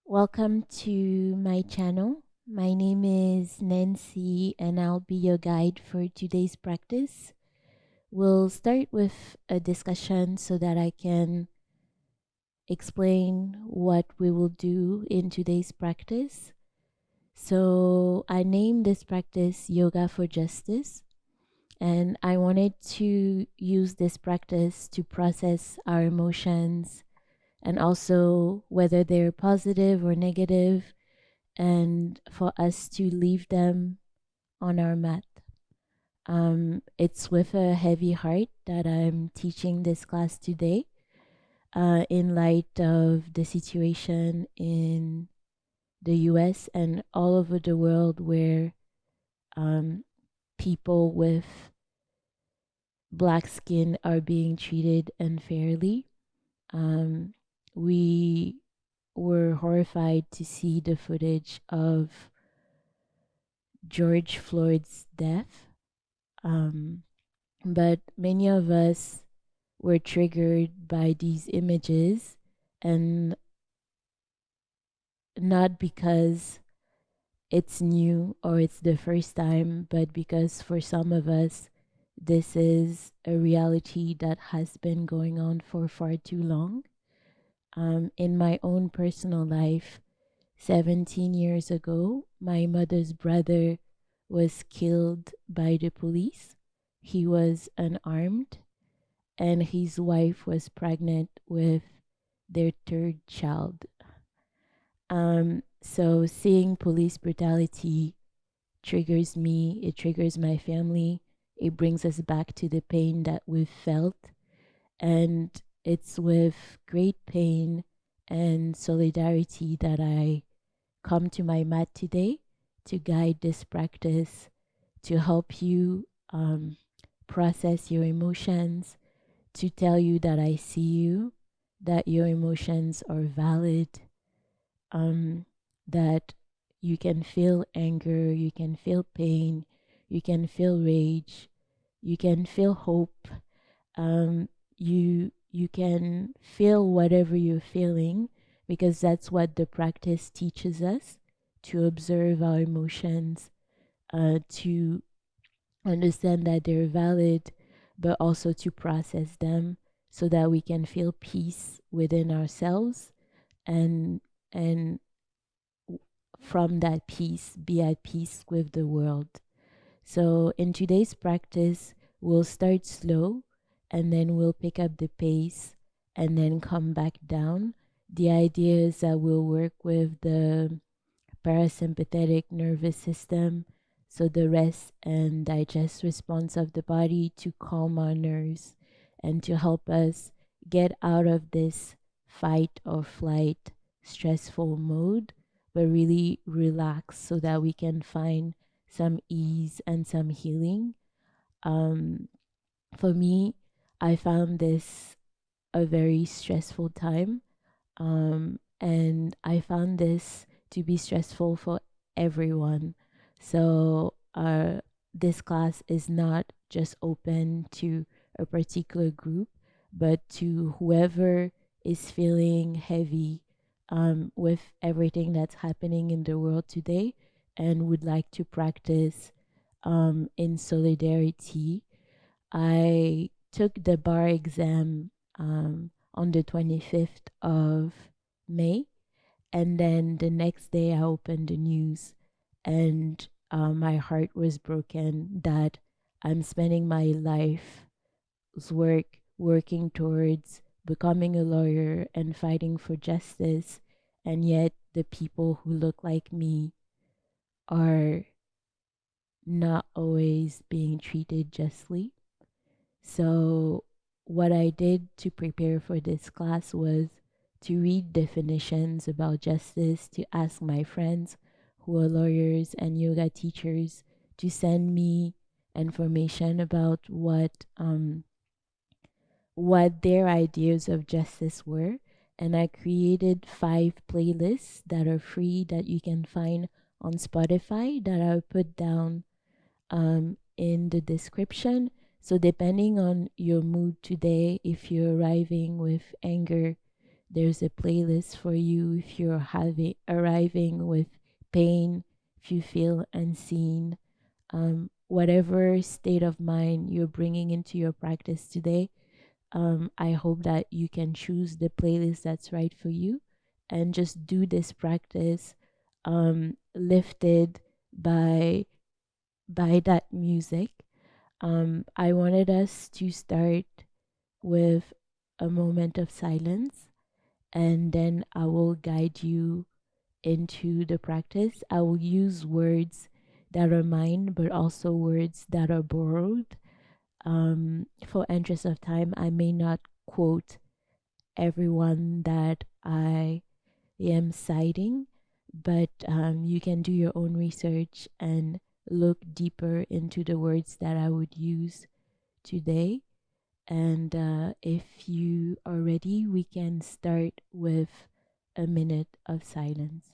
Welcome to my channel. My name is Nancy and I'll be your guide for today's practice. We'll start with a discussion so that I can explain what we will do in today's practice. So I named this practice Yoga for Justice, and I wanted to use this practice to process our emotions and also whether they're positive or negative, and for us to leave them on our mat. It's with a heavy heart that I'm teaching this class today, in light of the situation in the US and all over the world where um, people with black skin are being treated unfairly. We were horrified to see the footage of George Floyd's death. Um, but many of us were triggered by these images, and not because it's new or it's the first time, but because for some of us, this is a reality that has been going on for far too long. In my own personal life, 17 years ago, my mother's brother was killed by the police. He was unarmed, and his wife was pregnant with their third child. So seeing police brutality triggers me, it triggers my family, it brings us back to the pain that we've felt. And it's with great pain and solidarity that I come to my mat today to guide this practice, to help you process your emotions, to tell you that I see you, that your emotions are valid, that you can feel anger, you can feel pain, you can feel rage, you can feel hope. You can feel whatever you're feeling, because that's what the practice teaches us, to observe our emotions, to understand that they're valid, but also to process them so that we can feel peace within ourselves, and and from that peace be at peace with the world. So in today's practice, we'll start slow and then we'll pick up the pace and then come back down. The idea is that we'll work with the parasympathetic nervous system, so the rest and digest response of the body, to calm our nerves and to help us get out of this fight or flight stressful mode, but really relax so that we can find some ease and some healing. Um, for me, I found this a very stressful time, and I found this to be stressful for everyone. So, this class is not just open to a particular group, but to whoever is feeling heavy with everything that's happening in the world today and would like to practice in solidarity. I took the bar exam on the 25th of May, and then the next day I opened the news, and my heart was broken that I'm spending my life's working towards becoming a lawyer and fighting for justice, and yet the people who look like me are not always being treated justly. So, what I did to prepare for this class was to read definitions about justice, to ask my friends who are lawyers and yoga teachers to send me information about what their ideas of justice were. And I created 5 playlists that are free that you can find on Spotify that I'll put down in the description. So, depending on your mood today, if you're arriving with anger, There's a playlist for you if you're having arriving with pain, if you feel unseen, whatever state of mind you're bringing into your practice today. I hope that you can choose the playlist that's right for you and just do this practice lifted by that music. I wanted us to start with a moment of silence, and then I will guide you into the practice. I will use words that are mine, but also words that are borrowed. For interest of time, I may not quote everyone that I am citing, but you can do your own research and look deeper into the words that I would use today. And if you are ready, we can start with a minute of silence.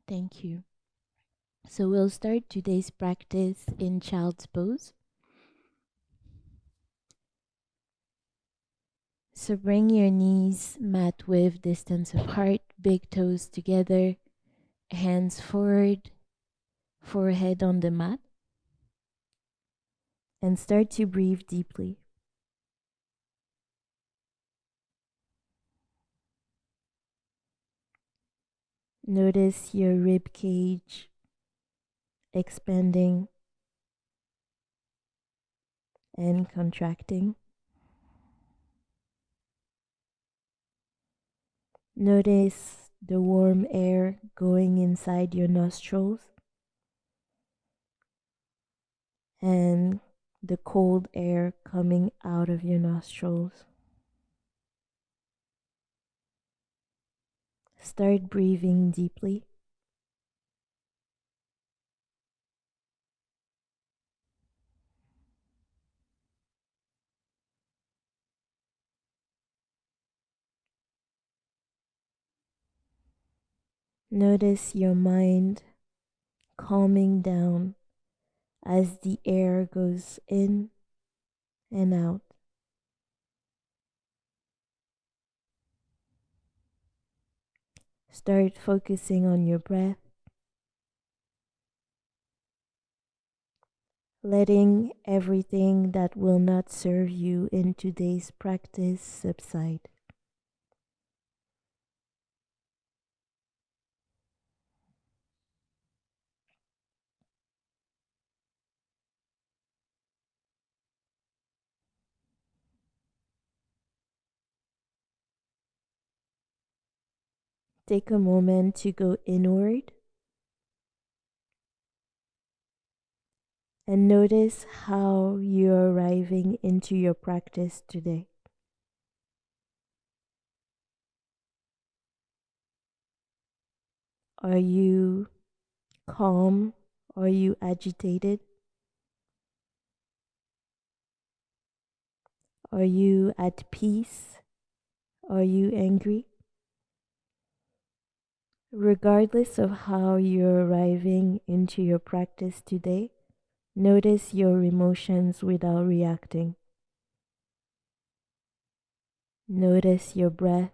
Thank you. So we'll start today's practice in child's pose. So bring your knees mat width distance of heart, big toes together, hands forward, forehead on the mat, and start to breathe deeply. Notice your rib cage expanding and contracting. Notice the warm air going inside your nostrils and the cold air coming out of your nostrils. Start breathing deeply. Notice your mind calming down as the air goes in and out. Start focusing on your breath, letting everything that will not serve you in today's practice subside. Take a moment to go inward and notice how you're arriving into your practice today. Are you calm? Are you agitated? Are you at peace? Are you angry? Regardless of how you're arriving into your practice today, notice your emotions without reacting. Notice your breath.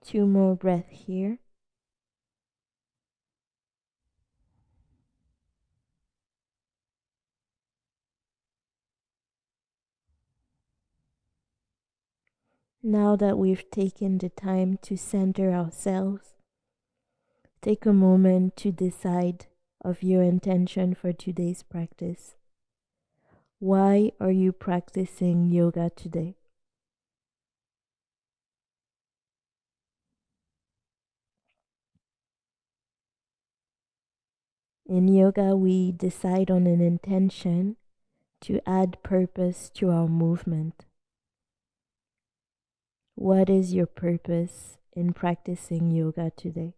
Two more breaths here. Now that we've taken the time to center ourselves, take a moment to decide of your intention for today's practice. Why are you practicing yoga today? In yoga, we decide on an intention to add purpose to our movement. What is your purpose in practicing yoga today?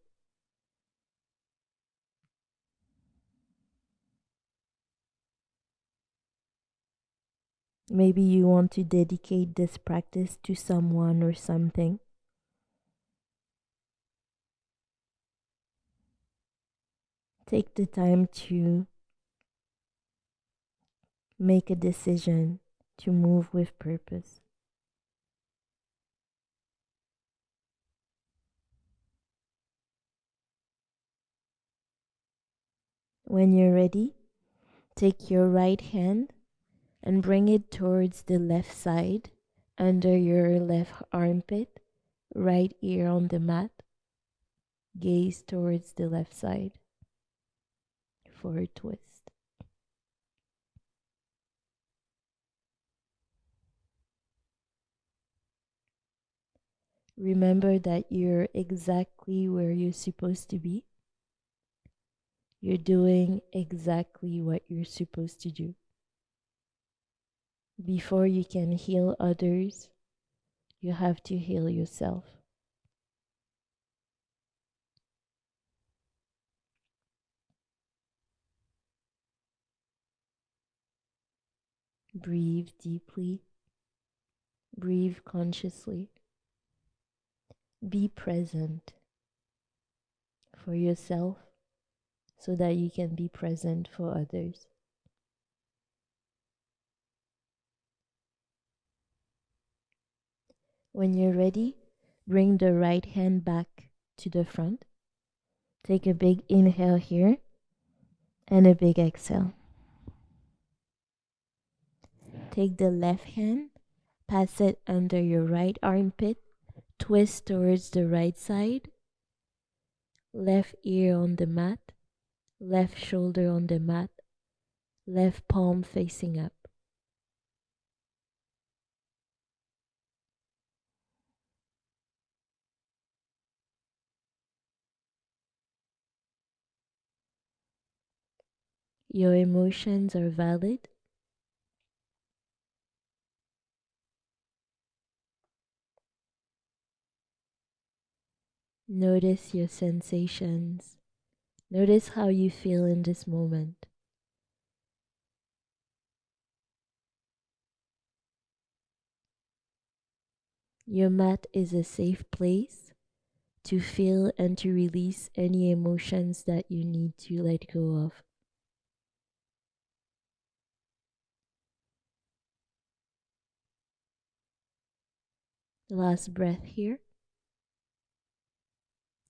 Maybe you want to dedicate this practice to someone or something. Take the time to make a decision to move with purpose. When you're ready, take your right hand and bring it towards the left side, under your left armpit, right ear on the mat. Gaze towards the left side for a twist. Remember that you're exactly where you're supposed to be. You're doing exactly what you're supposed to do. Before you can heal others, you have to heal yourself. Breathe deeply. Breathe consciously. Be present for yourself so that you can be present for others. When you're ready, bring the right hand back to the front. Take a big inhale here and a big exhale. Take the left hand, pass it under your right armpit, twist towards the right side, left ear on the mat, left shoulder on the mat, left palm facing up. Your emotions are valid. Notice your sensations. Notice how you feel in this moment. Your mat is a safe place to feel and to release any emotions that you need to let go of. Last breath here.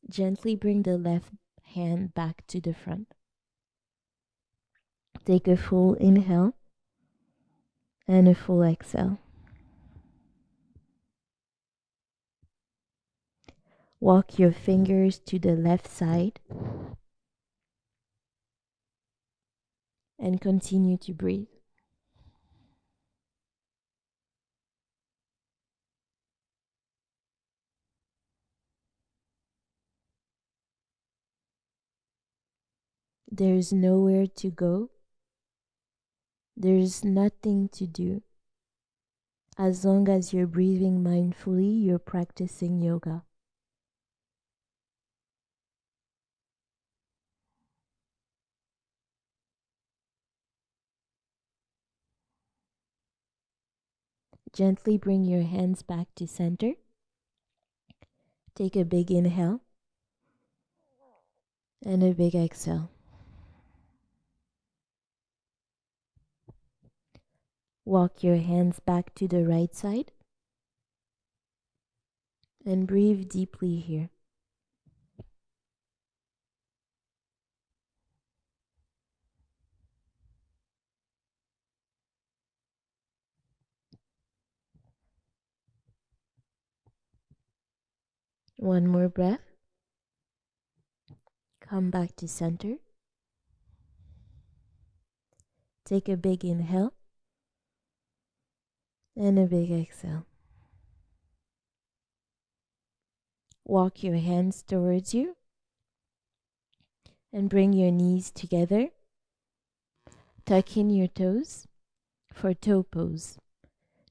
Gently bring the left hand back to the front. Take a full inhale and a full exhale. Walk your fingers to the left side and continue to breathe. There's nowhere to go. There's nothing to do. As long as you're breathing mindfully, you're practicing yoga. Gently bring your hands back to center. Take a big inhale and a big exhale. Walk your hands back to the right side and breathe deeply here. One more breath. Come back to center. Take a big inhale and a big exhale. Walk your hands towards you and bring your knees together. Tuck in your toes for toe pose.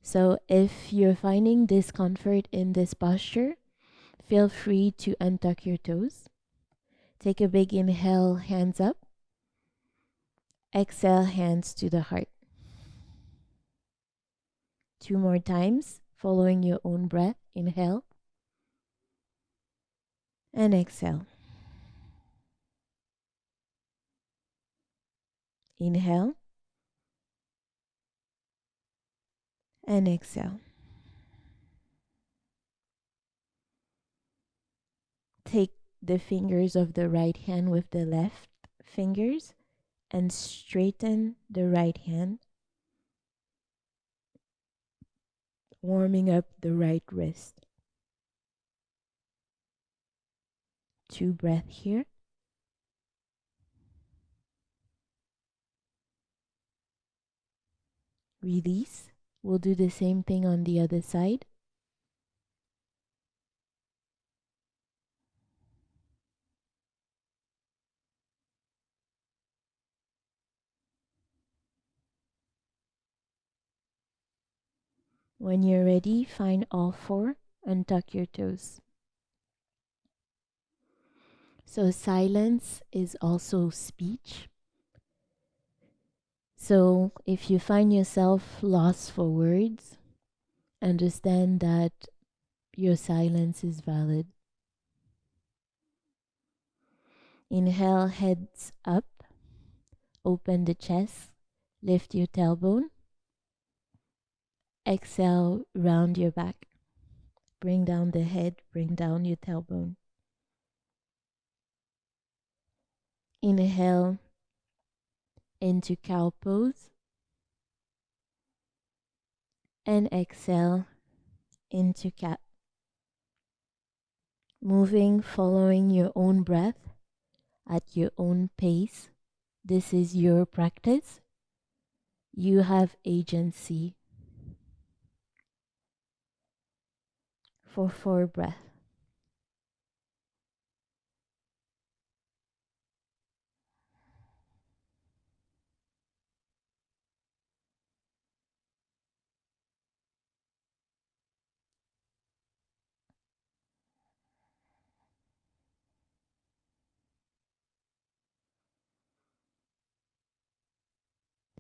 So if you're finding discomfort in this posture, feel free to untuck your toes. Take a big inhale, hands up. Exhale, hands to the heart. 2 more times, following your own breath. Inhale and exhale. Inhale and exhale. Take the fingers of the right hand with the left fingers and straighten the right hand, warming up the right wrist. 2 breaths here. Release. We'll do the same thing on the other side. When you're ready, find all 4 and tuck your toes. So silence is also speech. So if you find yourself lost for words, understand that your silence is valid. Inhale, heads up. Open the chest. Lift your tailbone. Exhale, round your back. Bring down the head, bring down your tailbone. Inhale into cow pose. And exhale into cat. Moving, following your own breath at your own pace. This is your practice. You have agency. For 4 breaths.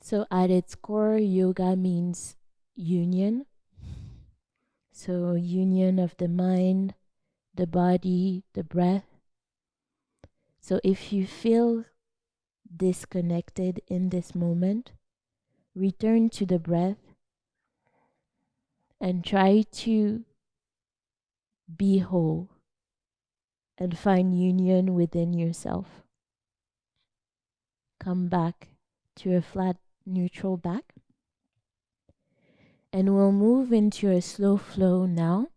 So at its core, yoga means union. So union of the mind, the body, the breath. So if you feel disconnected in this moment, return to the breath and try to be whole and find union within yourself. Come back to a flat, neutral back. And we'll move into a slow flow now.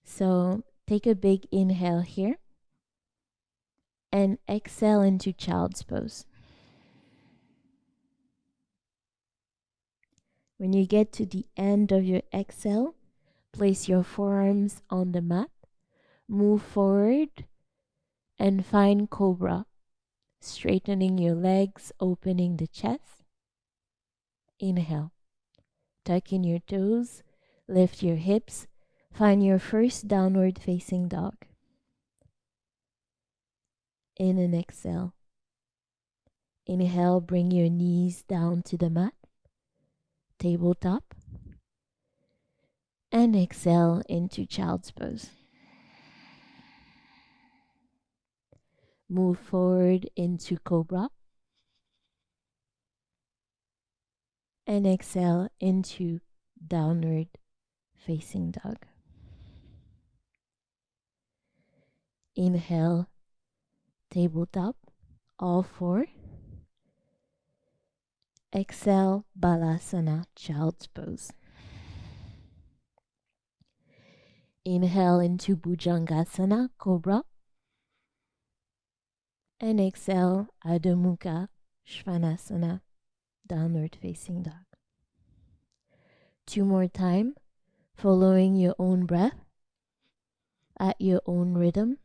So Take a big inhale here and exhale into child's pose. When you get to the end of your exhale, place your forearms on the mat, move forward, and find cobra, straightening your legs, opening the chest. Inhale, tuck in your toes, lift your hips, find your first downward facing dog. In and exhale. Inhale, bring your knees down to the mat, tabletop, and exhale into child's pose. Move forward into cobra, and exhale into downward facing dog. Inhale, tabletop, all four. Exhale, balasana, child's pose. Inhale into bhujangasana, cobra. And exhale, Adho Mukha, Svanasana, downward facing dog. 2 more time, following your own breath at your own rhythm.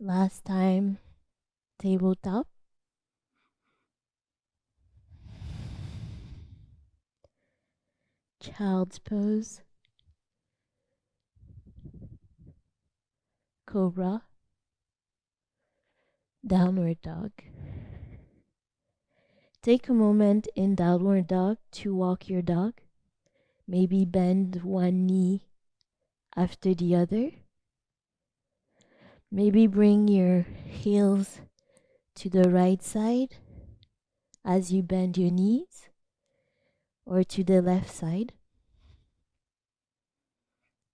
Last time, tabletop. Child's pose. Cobra. Downward dog. Take a moment in downward dog to walk your dog. Maybe bend one knee after the other. Maybe bring your heels to the right side as you bend your knees, or to the left side.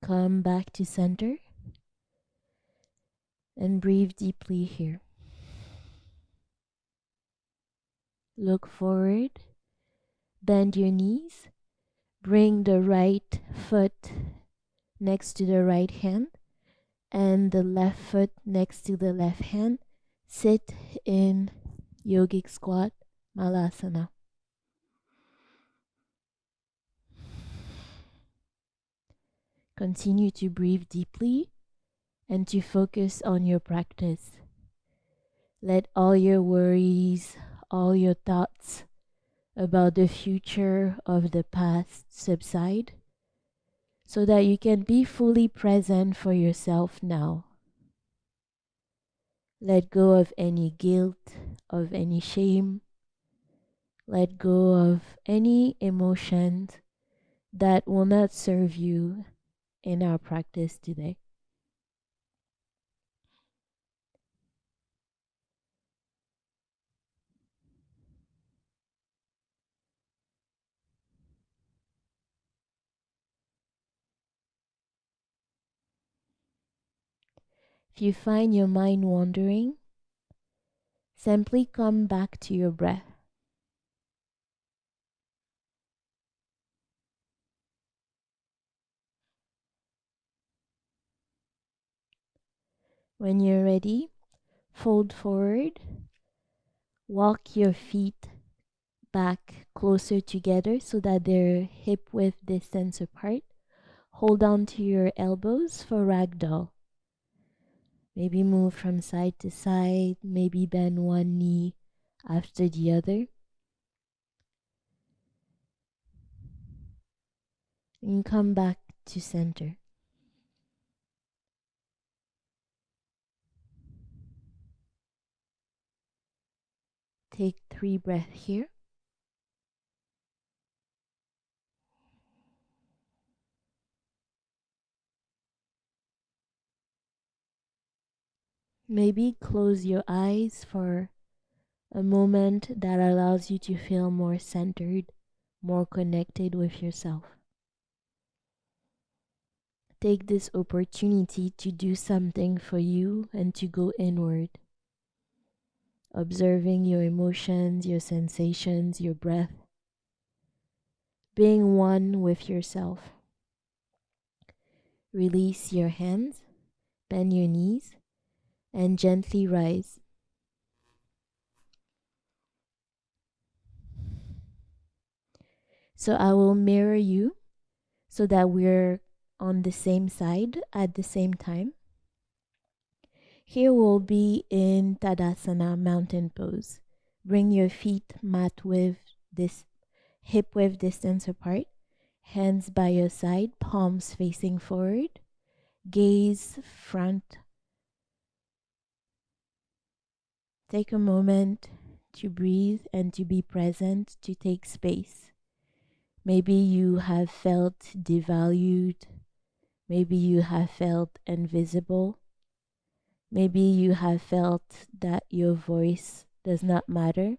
Come back to center and breathe deeply here. Look forward, bend your knees, bring the right foot next to the right hand and the left foot next to the left hand. Sit in yogic squat, malasana. Continue to breathe deeply and to focus on your practice. Let all your worries, all your thoughts about the future of the past subside so that you can be fully present for yourself now. Let go of any guilt, of any shame. Let go of any emotions that will not serve you in our practice today. If you find your mind wandering, simply come back to your breath. When you're ready, fold forward, walk your feet back closer together so that they're hip width distance apart. Hold on to your elbows for ragdoll. Maybe move from side to side, maybe bend one knee after the other. And come back to center. Take 3 breaths here. Maybe close your eyes for a moment that allows you to feel more centered, more connected with yourself. take this opportunity to do something for you and to go inward, observing your emotions, your sensations, your breath, being one with yourself. Release your hands, bend your knees, and gently rise. So I will mirror you so that we're on the same side at the same time. Here we'll be in Tadasana, mountain pose. Bring your feet mat width, this hip width distance apart, hands by your side, palms facing forward, gaze front. Take a moment to breathe and to be present, to take space. Maybe you have felt devalued. Maybe you have felt invisible. Maybe you have felt that your voice does not matter.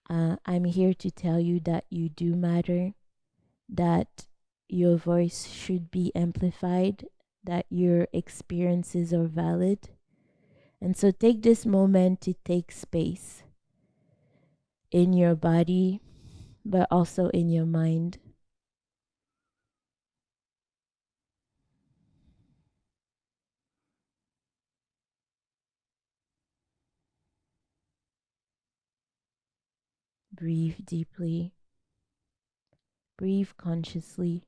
I'm here to tell you that you do matter, that your voice should be amplified, that your experiences are valid. And so take this moment to take space in your body, but also in your mind. Breathe deeply. Breathe consciously.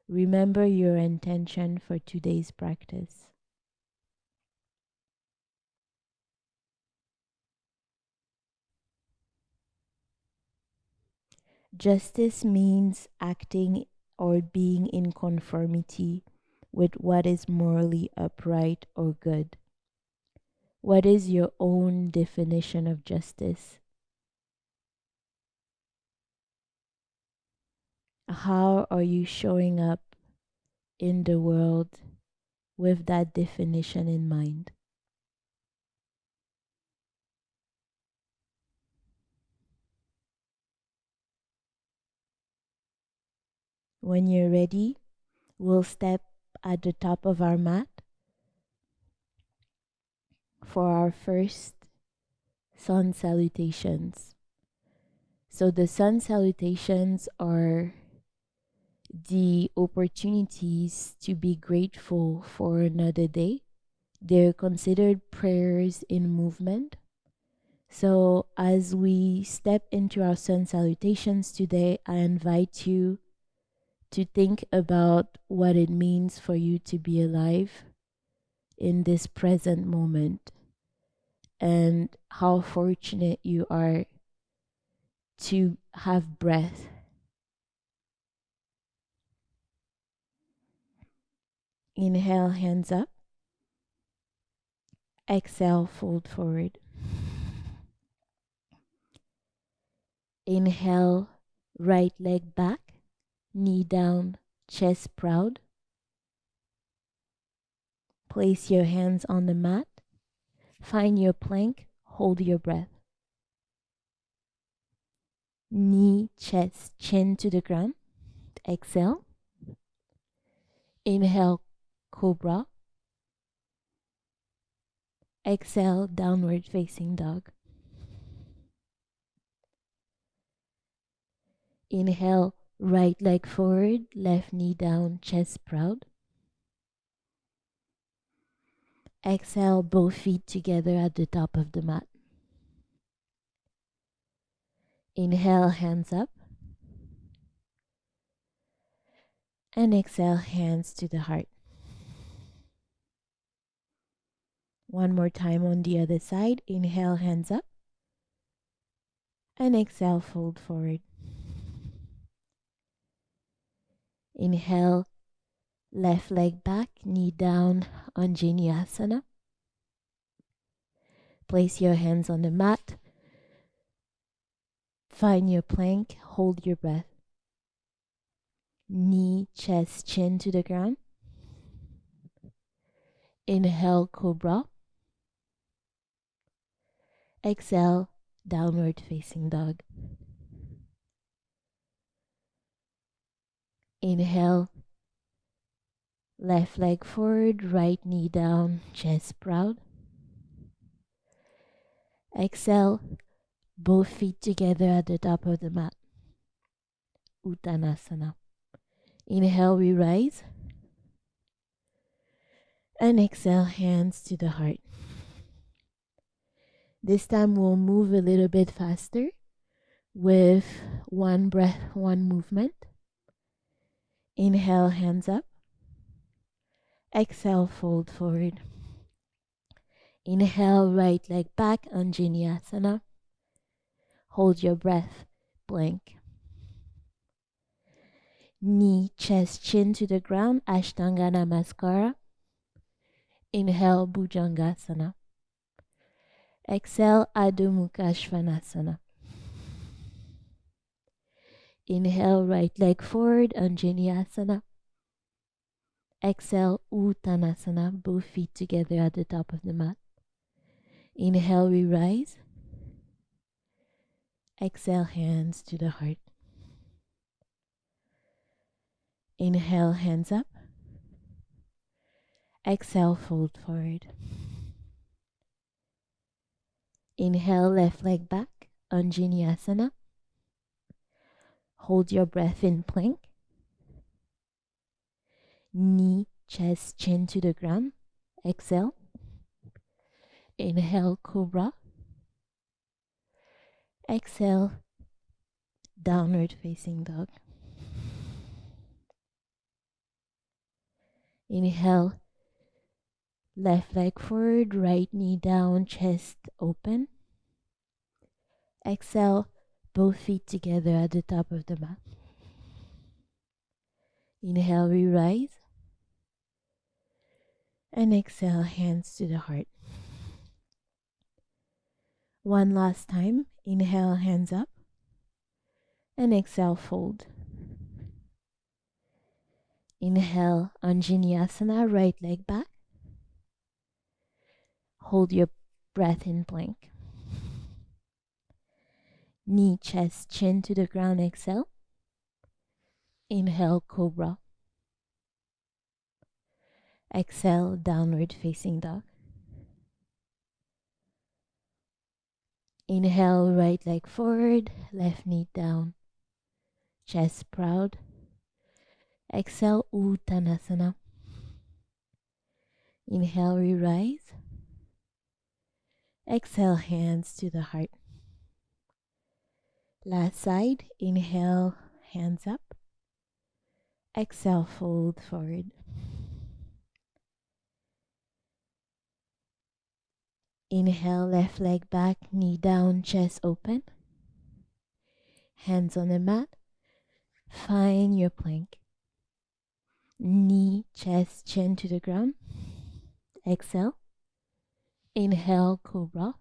Remember your intention for today's practice. Justice means acting or being in conformity with what is morally upright or good. What is your own definition of justice? How are you showing up in the world with that definition in mind? When you're ready, we'll step at the top of our mat for our first sun salutations. So the sun salutations are the opportunities to be grateful for another day. They're considered prayers in movement. So as we step into our sun salutations today, I invite you to think about what it means for you to be alive in this present moment and how fortunate you are to have breath. Inhale, hands up. Exhale, fold forward. Inhale, right leg back, knee down, chest proud. Place your hands on the mat. Find your plank, hold your breath. Knee, chest, chin to the ground. Exhale. Inhale, cobra. Exhale, downward facing dog. Inhale, right leg forward, left knee down, chest proud. Exhale, both feet together at the top of the mat. Inhale, hands up. And exhale, hands to the heart. One more time on the other side. Inhale, hands up. And exhale, fold forward. Inhale, left leg back, knee down, Anjaneyasana. Place your hands on the mat. Find your plank, hold your breath. Knee, chest, chin to the ground. Inhale, cobra. Exhale, downward facing dog. Inhale, Left leg forward, right knee down, chest proud. Exhale, both feet together at the top of the mat. Uttanasana. Inhale, we rise. And exhale, hands to the heart. This time we'll move a little bit faster with one breath, one movement. Inhale, hands up. Exhale, fold forward. Inhale, right leg back, Anjaneyasana. Hold your breath, blank. Knee, chest, chin to the ground, Ashtanga Namaskara. Inhale, Bhujangasana. Exhale, Adho Mukha Svanasana. Inhale, right leg forward, Anjaneyasana. Exhale, Uttanasana, both feet together at the top of the mat. Inhale, we rise. Exhale, hands to the heart. Inhale, hands up. Exhale, fold forward. Inhale, left leg back, Anjaneyasana. Hold your breath in plank. Knee, chest, chin to the ground. Exhale. Inhale, Cobra. Exhale, Downward Facing Dog. Inhale, left leg forward, right knee down, chest open. Exhale, both feet together at the top of the mat. Inhale, we rise. And exhale, hands to the heart. One last time. Inhale, hands up. And exhale, fold. Inhale, Anjaneyasana, right leg back. Hold your breath in plank. Knee, chest, chin to the ground, exhale. Inhale, Cobra. Exhale, Downward Facing Dog. Inhale, right leg forward, left knee down, chest proud. Exhale, Uttanasana. Inhale, we rise. Exhale, hands to the heart. Last side, inhale, hands up. Exhale, fold forward. Inhale, left leg back, knee down, chest open. Hands on the mat. Find your plank. Knee, chest, chin to the ground. Exhale. Inhale, Cobra.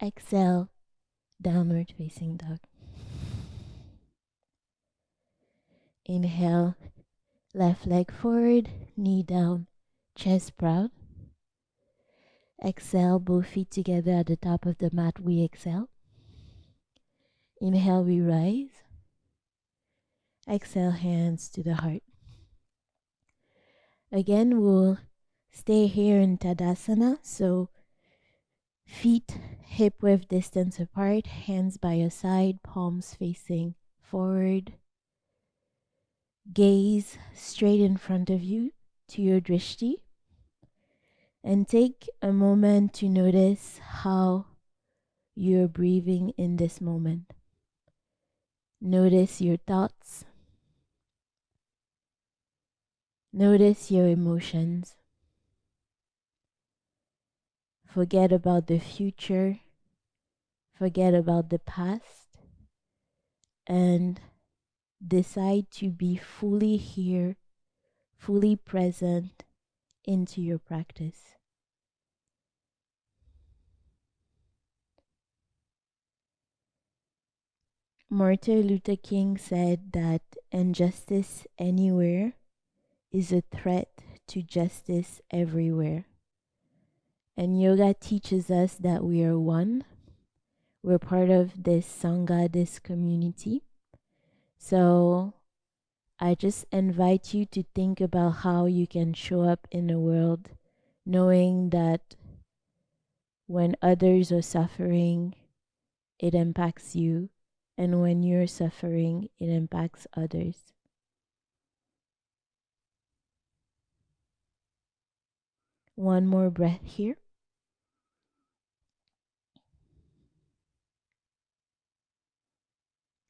Exhale, Downward Facing Dog. Inhale, left leg forward, knee down, chest proud. Exhale, both feet together at the top of the mat, we exhale. Inhale, we rise. Exhale, hands to the heart. Again, we'll stay here in Tadasana, so feet hip width distance apart, hands by your side, palms facing forward. Gaze straight in front of you to your drishti. And take a moment to notice how you're breathing in this moment. Notice your thoughts. Notice your emotions. Forget about the future. Forget about the past. And decide to be fully here, fully present into your practice. Martin Luther King said that injustice anywhere is a threat to justice everywhere. And yoga teaches us that we are one. We're part of this Sangha, this community. So I just invite you to think about how you can show up in the world knowing that when others are suffering, it impacts you, and when you're suffering, it impacts others. One more breath here.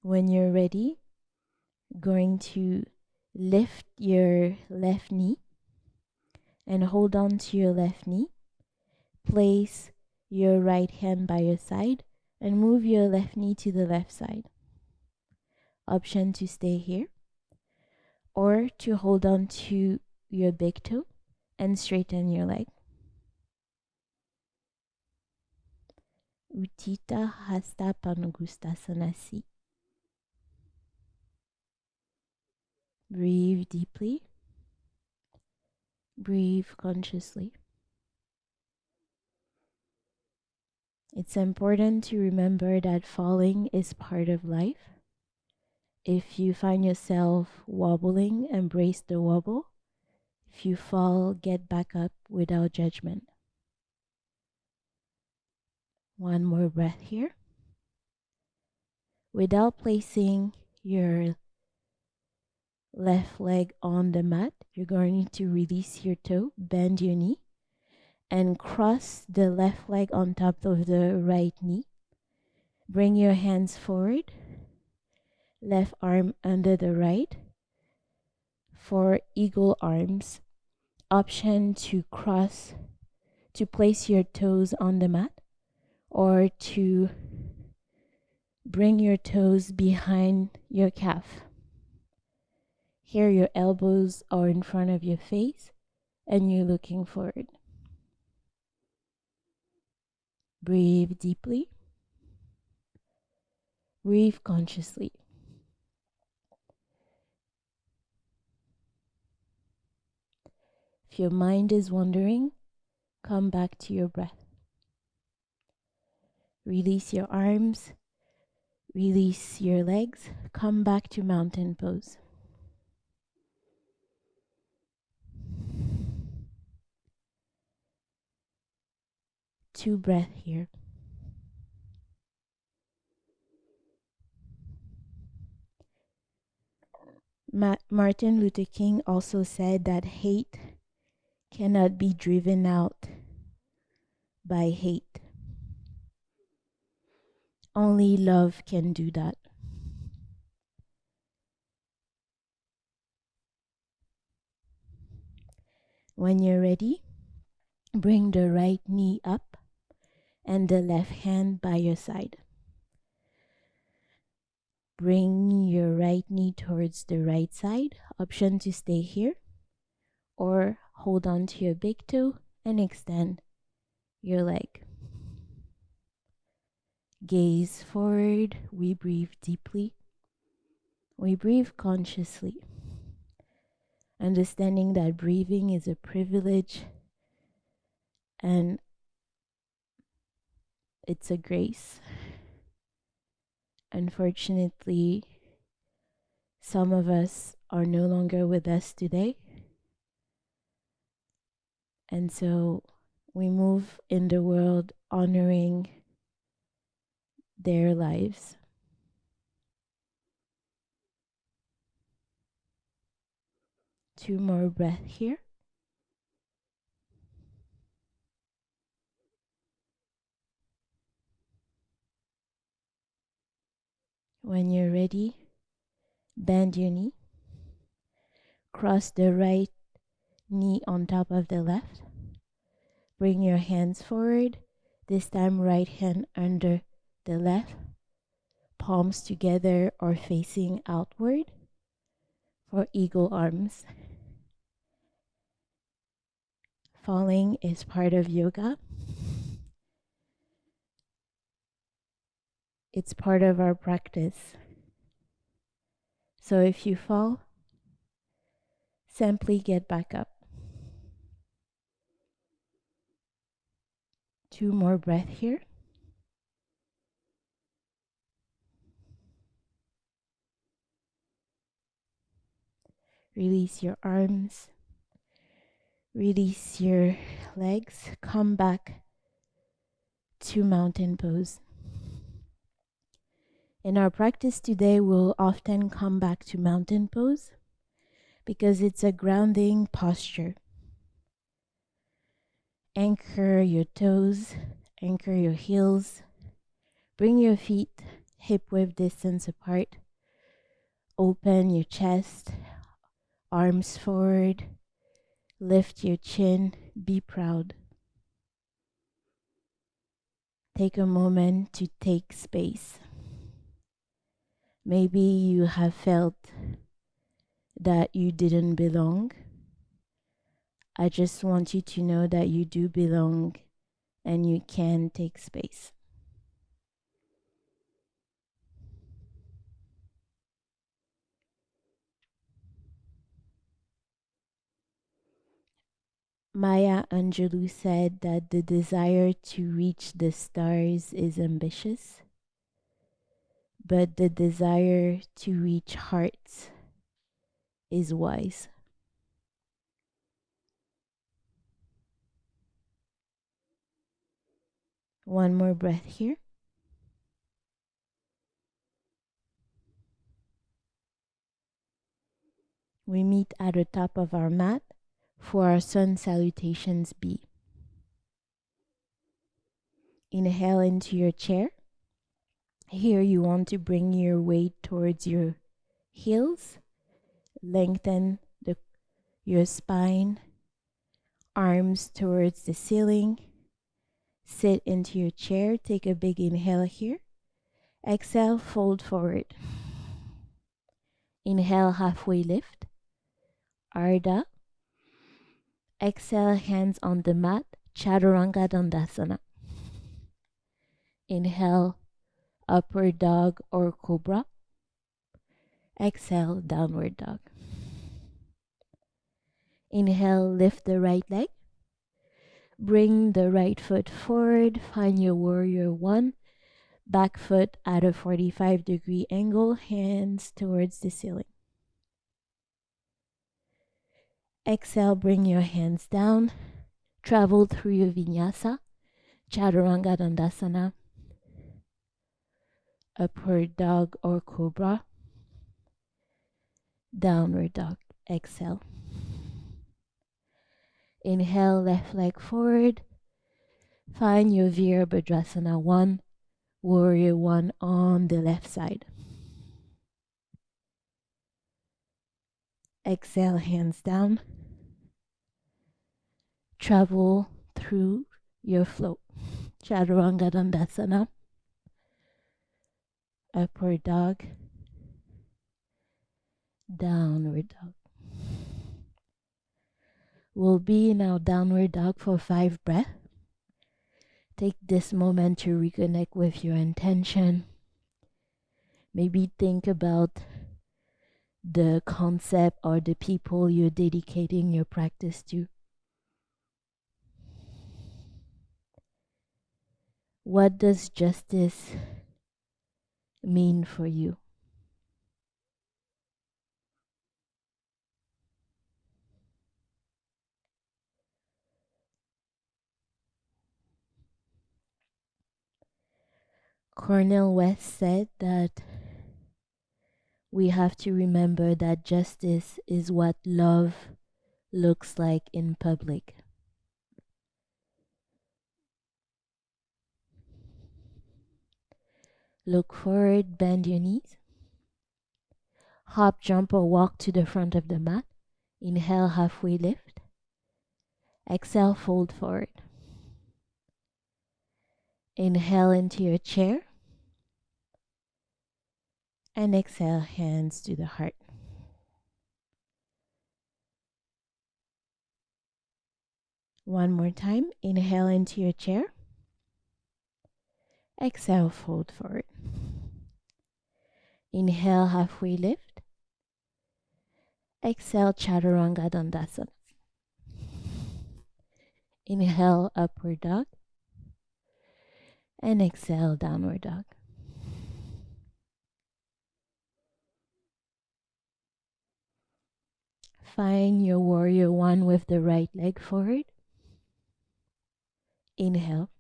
When you're ready, going to lift your left knee and hold on to your left knee. Place your right hand by your side and move your left knee to the left side. Option to stay here or to hold on to your big toe and straighten your leg. Utthita Hasta Panagustasana. Breathe deeply. Breathe consciously. It's important to remember that falling is part of life. If you find yourself wobbling, embrace the wobble. If you fall, get back up without judgment. One more breath here. Without placing your left leg on the mat, you're going to release your toe, bend your knee, and cross the left leg on top of the right knee. Bring your hands forward, left arm under the right for eagle arms. Option to place your toes on the mat or to bring your toes behind your calf. Here your elbows are in front of your face and you're looking forward. Breathe deeply. Breathe consciously. If your mind is wandering, come back to your breath. Release your arms. Release your legs. Come back to mountain pose. Two breaths here. Martin Luther King also said that hate cannot be driven out by hate. Only love can do that. When you're ready, bring the right knee up and the left hand by your side. Bring your right knee towards the right side. Option to stay here or hold on to your big toe and extend your leg. Gaze forward. We breathe deeply. We breathe consciously. Understanding that breathing is a privilege and it's a grace. Unfortunately, some of us are no longer with us today. And so we move in the world honoring their lives. Two more breaths here. When you're ready, bend your knee. Cross the right knee on top of the left. Bring your hands forward. This time right hand under the left. Palms together or facing outward for eagle arms. Falling is part of yoga. It's part of our practice. So if you fall, simply get back up. Two more breaths here. Release your arms. Release your legs. Come back to mountain pose. In our practice today, we'll often come back to mountain pose because it's a grounding posture. Anchor your toes, anchor your heels, bring your feet hip width distance apart, open your chest, arms forward, lift your chin, be proud. Take a moment to take space. Maybe you have felt that you didn't belong. I just want you to know that you do belong and you can take space. Maya Angelou said that the desire to reach the stars is ambitious, but the desire to reach hearts is wise. One more breath here. We meet at the top of our mat for our sun salutations B. Inhale into your chair. Here you want to bring your weight towards your heels. Lengthen your spine. Arms towards the ceiling. Sit into your chair. Take a big inhale here. Exhale, fold forward. Inhale, halfway lift. Ardha. Exhale, hands on the mat. Chaturanga Dandasana. Inhale, upward dog or cobra. Exhale, downward dog. Inhale, lift the right leg. Bring the right foot forward. Find your warrior one. Back foot at a 45-degree angle. Hands towards the ceiling. Exhale, bring your hands down. Travel through your vinyasa. Chaturanga Dandasana. Upward dog or cobra. Downward dog. Exhale. Inhale, left leg forward. Find your Virabhadrasana 1, warrior 1 on the left side. Exhale, hands down. Travel through your flow. Chaturanga Dandasana. Upward dog. Downward dog. We'll be in our downward dog for 5 breaths. Take this moment to reconnect with your intention. Maybe think about the concept or the people you're dedicating your practice to. What does justice mean for you? Cornel West said that we have to remember that justice is what love looks like in public. Look forward, bend your knees. Hop, jump, or walk to the front of the mat. Inhale, halfway lift. Exhale, fold forward. Inhale into your chair. And exhale, hands to the heart. One more time. Inhale into your chair. Exhale, fold forward. Inhale, halfway lift. Exhale, Chaturanga Dandasana. Inhale, upward dog. And exhale, downward dog. Find your warrior one with the right leg forward. Inhale.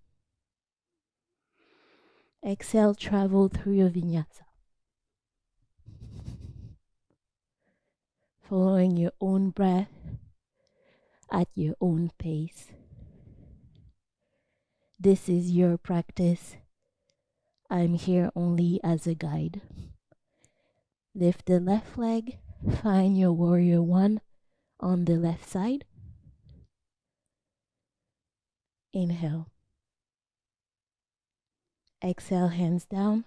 Exhale, travel through your vinyasa. Following your own breath at your own pace. This is your practice. I'm here only as a guide. Lift the left leg. Find your warrior one on the left side. Inhale. Exhale, hands down.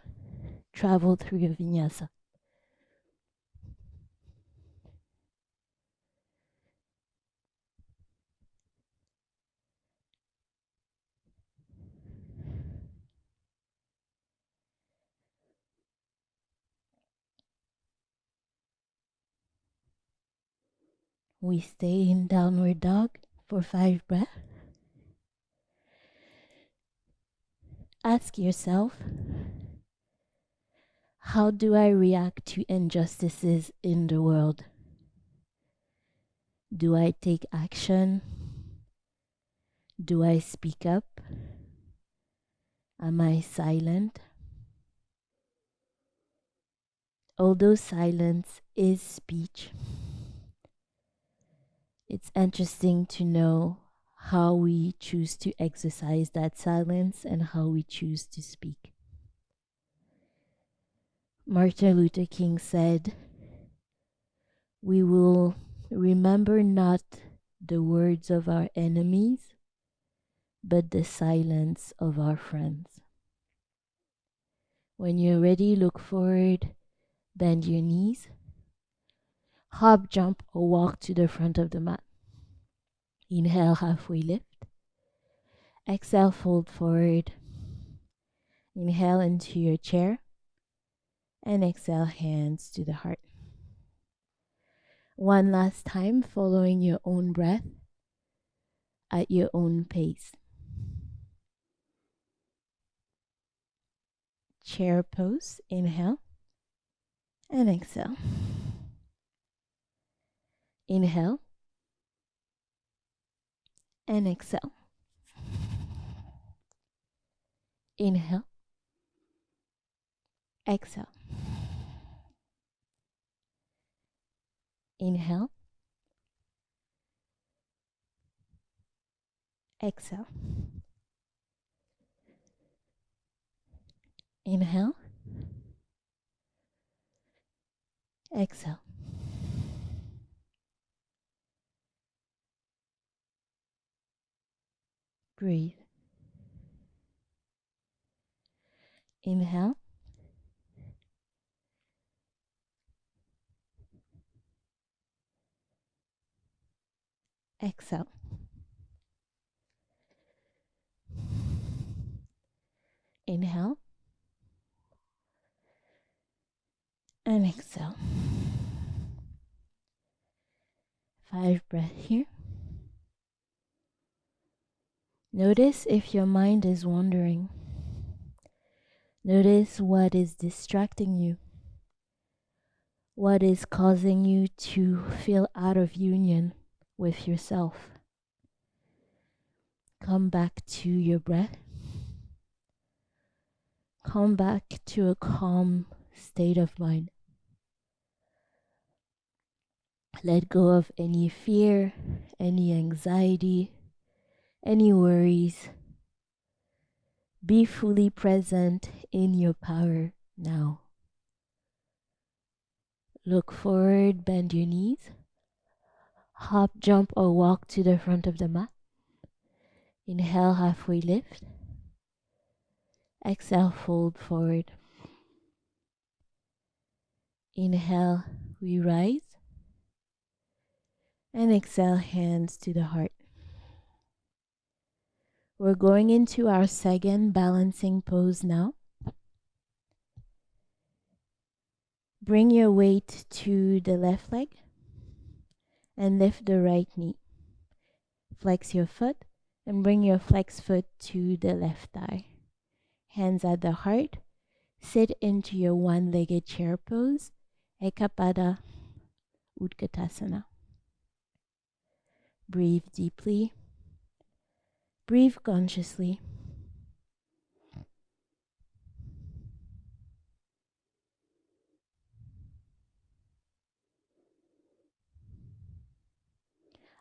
Travel through your vinyasa. We stay in downward dog for 5 breaths. Ask yourself, how do I react to injustices in the world? Do I take action? Do I speak up? Am I silent? Although silence is speech, it's interesting to know how we choose to exercise that silence and how we choose to speak. Martin Luther King said, "We will remember not the words of our enemies, but the silence of our friends." When you're ready, look forward, bend your knees, hop, jump, or walk to the front of the mat. Inhale, halfway lift. Exhale, fold forward. Inhale into your chair. And exhale, hands to the heart. One last time, following your own breath at your own pace. Chair pose, inhale and exhale. Inhale and exhale. Inhale, exhale. Inhale, exhale. Inhale, exhale. Breathe. Inhale. Exhale. Inhale. And exhale. 5 breaths here. Notice if your mind is wandering. Notice what is distracting you. What is causing you to feel out of union with yourself. Come back to your breath. Come back to a calm state of mind. Let go of any fear, any anxiety, any worries. Be fully present in your power now. Look forward, bend your knees. Hop, jump, or walk to the front of the mat. Inhale, halfway lift. Exhale, fold forward. Inhale, we rise. And exhale, hands to the heart. We're going into our second balancing pose now. Bring your weight to the left leg and lift the right knee. Flex your foot and bring your flexed foot to the left thigh. Hands at the heart. Sit into your one-legged chair pose, Ekapada Utkatasana. Breathe deeply. Breathe consciously.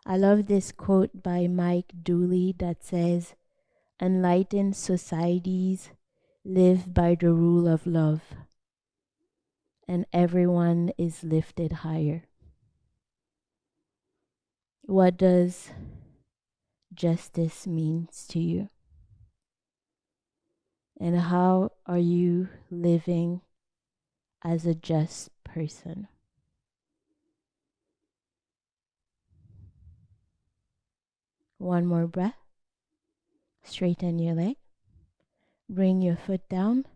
I love this quote by Mike Dooley that says, "Enlightened societies live by the rule of love, and everyone is lifted higher." What does justice mean to you? And how are you living as a just person? One more breath. Straighten your leg. Bring your foot down.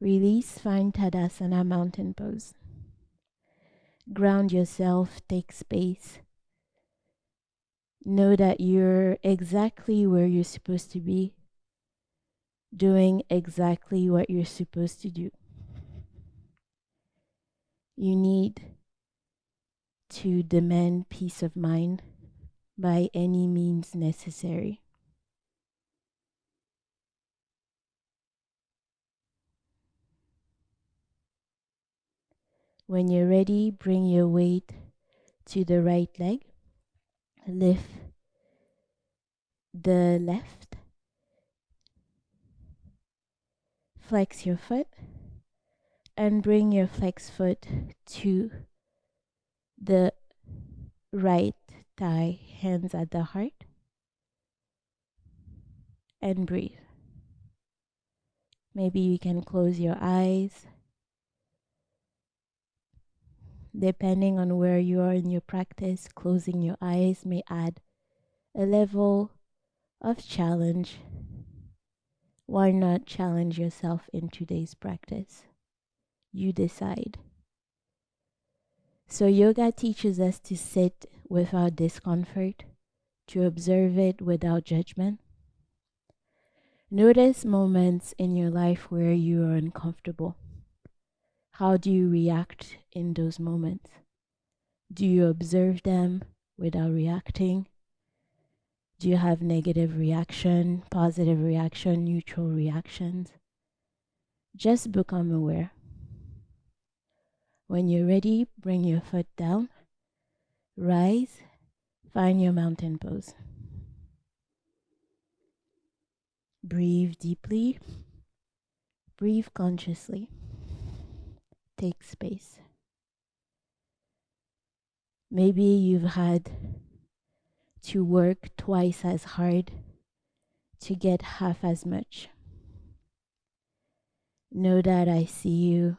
Release, find Tadasana, mountain pose. Ground yourself, take space. Know that you're exactly where you're supposed to be, doing exactly what you're supposed to do. You need to demand peace of mind by any means necessary. When you're ready, bring your weight to the right leg. Lift the left. Flex your foot and bring your flex foot to the right thigh, hands at the heart, and breathe. Maybe you can close your eyes. Depending on where you are in your practice, closing your eyes may add a level of challenge. Why not challenge yourself in today's practice? You decide. So yoga teaches us to sit without discomfort, to observe it without judgment. Notice moments in your life where you are uncomfortable. How do you react in those moments? Do you observe them without reacting? Do you have negative reaction, positive reaction, neutral reactions? Just become aware. When you're ready, bring your foot down, rise, find your mountain pose. Breathe deeply, breathe consciously, take space. Maybe you've had to work twice as hard to get half as much. Know that I see you,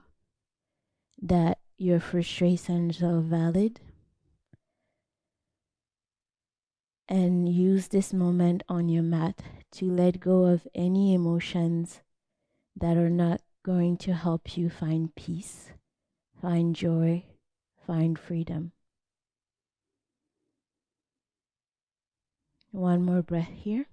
that your frustrations are valid, and use this moment on your mat to let go of any emotions that are not going to help you find peace, find joy, find freedom. One more breath here.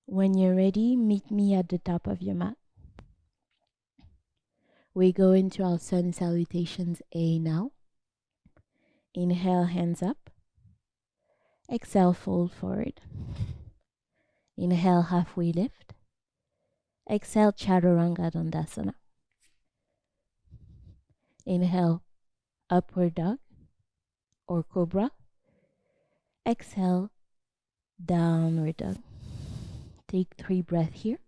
When you're ready, meet me at the top of your mat. We go into our sun salutations A now. Inhale, hands up. Exhale, fold forward. Inhale, halfway lift. Exhale, Chaturanga Dandasana. Inhale, upward dog or cobra. Exhale, downward dog. Take 3 breaths here.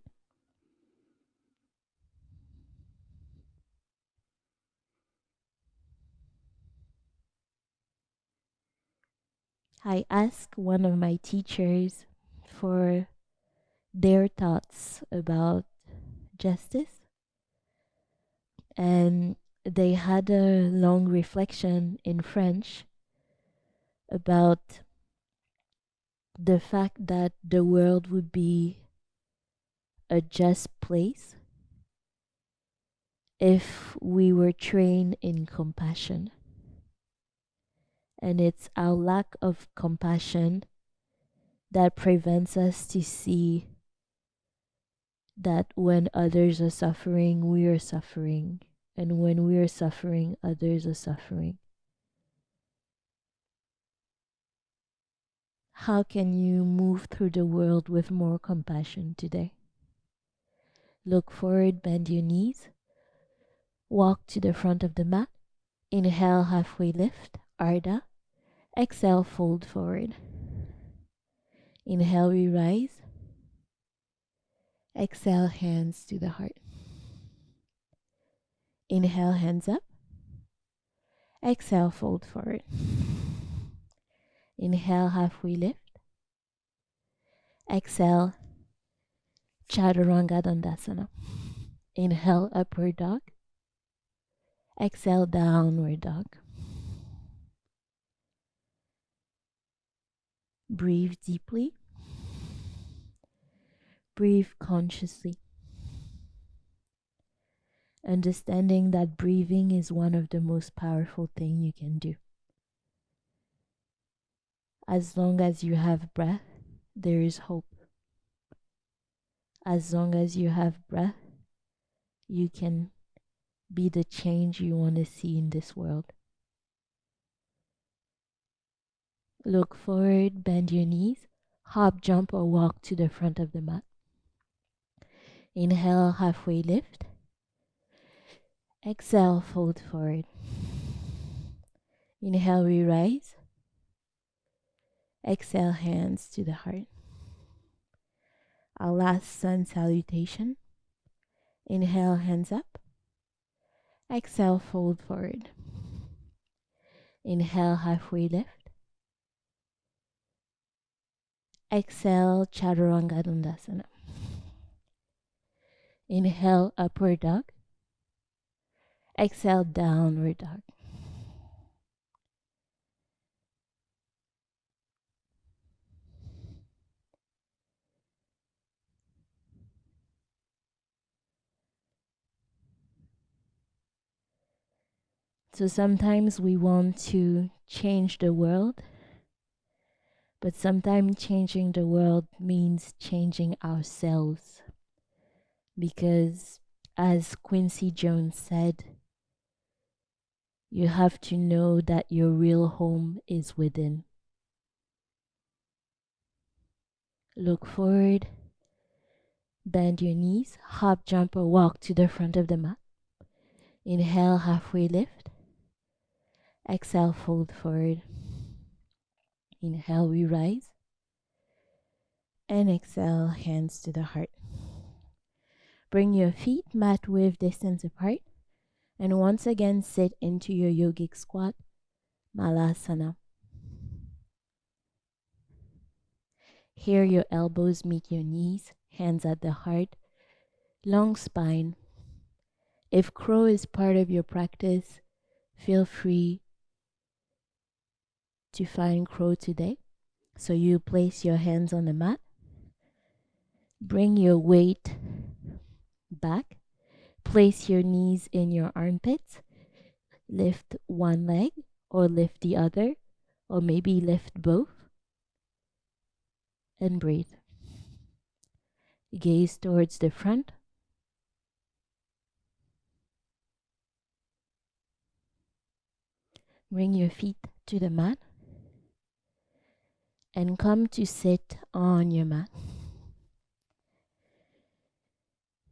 I asked one of my teachers for their thoughts about justice, and they had a long reflection in French about the fact that the world would be a just place if we were trained in compassion. And it's our lack of compassion that prevents us to see that when others are suffering, we are suffering. And when we are suffering, others are suffering. How can you move through the world with more compassion today? Look forward, bend your knees. Walk to the front of the mat. Inhale, halfway lift, Ardha. Exhale, fold forward. Inhale, we rise. Exhale, hands to the heart. Inhale, hands up. Exhale, fold forward. Inhale, halfway lift. Exhale, Chaturanga Dandasana. Inhale, upward dog. Exhale, downward dog. Breathe deeply. Breathe consciously. Understanding that breathing is one of the most powerful things you can do. As long as you have breath, there is hope. As long as you have breath, you can be the change you want to see in this world. Look forward, bend your knees, hop, jump, or walk to the front of the mat. Inhale, halfway lift. Exhale, fold forward. Inhale, we rise. Exhale, hands to the heart. Our last sun salutation. Inhale, hands up. Exhale, fold forward. Inhale, halfway lift. Exhale, Chaturanga Dandasana. Inhale, upward dog. Exhale, downward dog. So sometimes we want to change the world, but sometimes changing the world means changing ourselves. Because as Quincy Jones said, you have to know that your real home is within. Look forward, bend your knees, hop, jump, or walk to the front of the mat. Inhale, halfway lift. Exhale, fold forward. Inhale, we rise. And exhale, hands to the heart. Bring your feet mat width distance apart. And once again, sit into your yogic squat, Malasana. Here your elbows meet your knees, hands at the heart, long spine. If crow is part of your practice, feel free to find crow today. So you place your hands on the mat, bring your weight back, place your knees in your armpits, lift one leg or lift the other, or maybe lift both, and breathe. Gaze towards the front. Bring your feet to the mat and come to sit on your mat.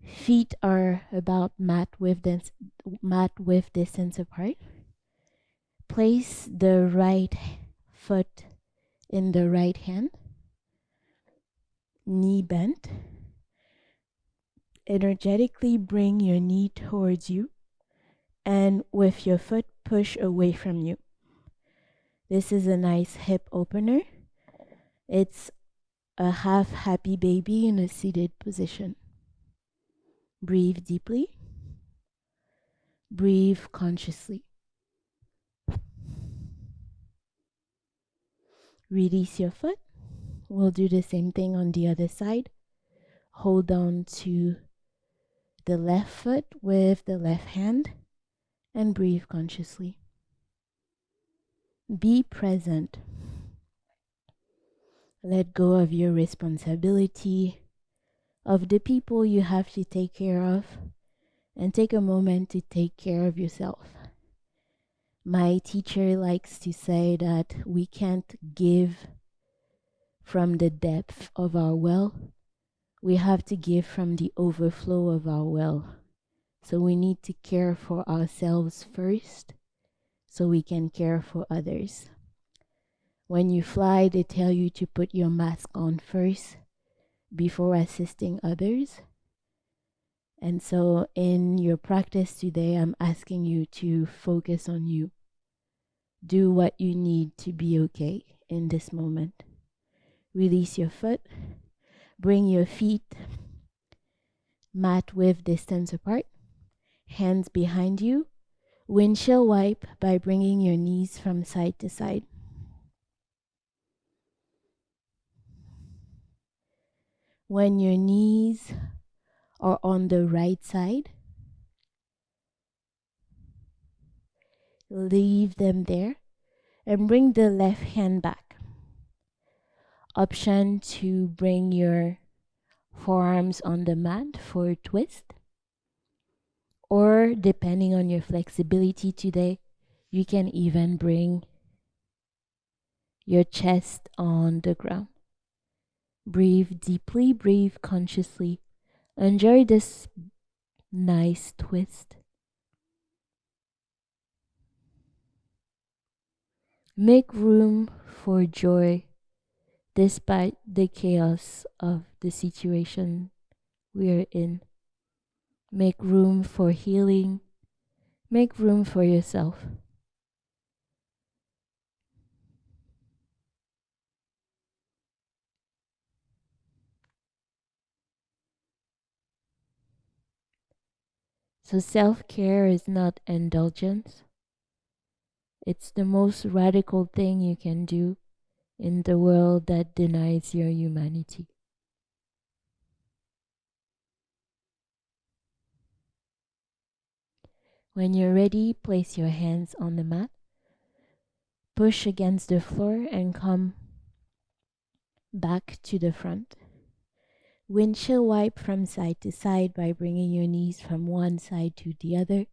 Feet are about mat width distance apart. Place the right foot in the right hand, knee bent. Energetically bring your knee towards you and with your foot push away from you. This is a nice hip opener. It's a half happy baby in a seated position. Breathe deeply. Breathe consciously. Release your foot. We'll do the same thing on the other side. Hold on to the left foot with the left hand and breathe consciously. Be present. Let go of your responsibility, of the people you have to take care of, and take a moment to take care of yourself. My teacher likes to say that we can't give from the depth of our well. We have to give from the overflow of our well. So we need to care for ourselves first so we can care for others. When you fly, they tell you to put your mask on first before assisting others. And so in your practice today, I'm asking you to focus on you. Do what you need to be okay in this moment. Release your foot. Bring your feet mat width distance apart. Hands behind you. Windshield wipe by bringing your knees from side to side. When your knees are on the right side, leave them there and bring the left hand back. Option to bring your forearms on the mat for a twist. Or depending on your flexibility today, you can even bring your chest on the ground. Breathe deeply, breathe consciously. Enjoy this nice twist. Make room for joy despite the chaos of the situation we're in. Make room for healing. Make room for yourself. So self-care is not indulgence. It's the most radical thing you can do in the world that denies your humanity. When you're ready, place your hands on the mat. Push against the floor and come back to the front. Windshield wipe from side to side by bringing your knees from one side to the other.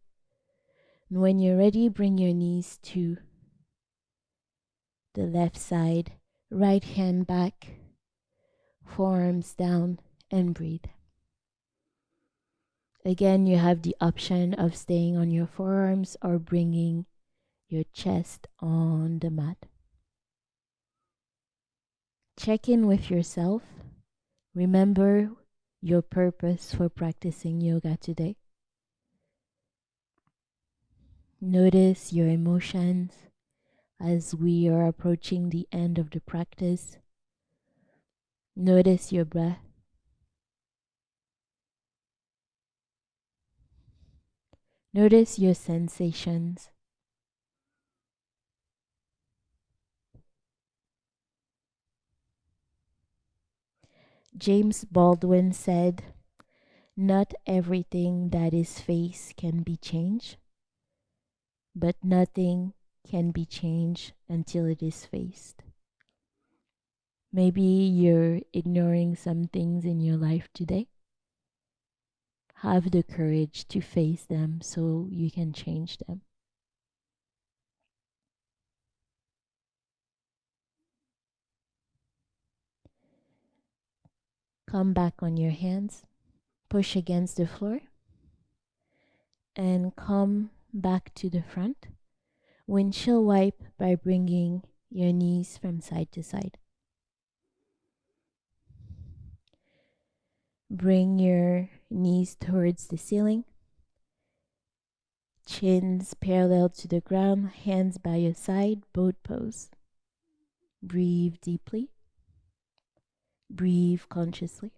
And when you're ready, bring your knees to the left side, right hand back, forearms down, and breathe. Again, you have the option of staying on your forearms or bringing your chest on the mat. Check in with yourself. Remember your purpose for practicing yoga today. Notice your emotions as we are approaching the end of the practice. Notice your breath. Notice your sensations. James Baldwin said, "Not everything that is faced can be changed, but nothing can be changed until it is faced." Maybe you're ignoring some things in your life today. Have the courage to face them so you can change them. Come back on your hands, push against the floor, and come back to the front. Windshield wipe by bringing your knees from side to side. Bring your knees towards the ceiling. Chins parallel to the ground, hands by your side, boat pose. Breathe deeply. Breathe consciously.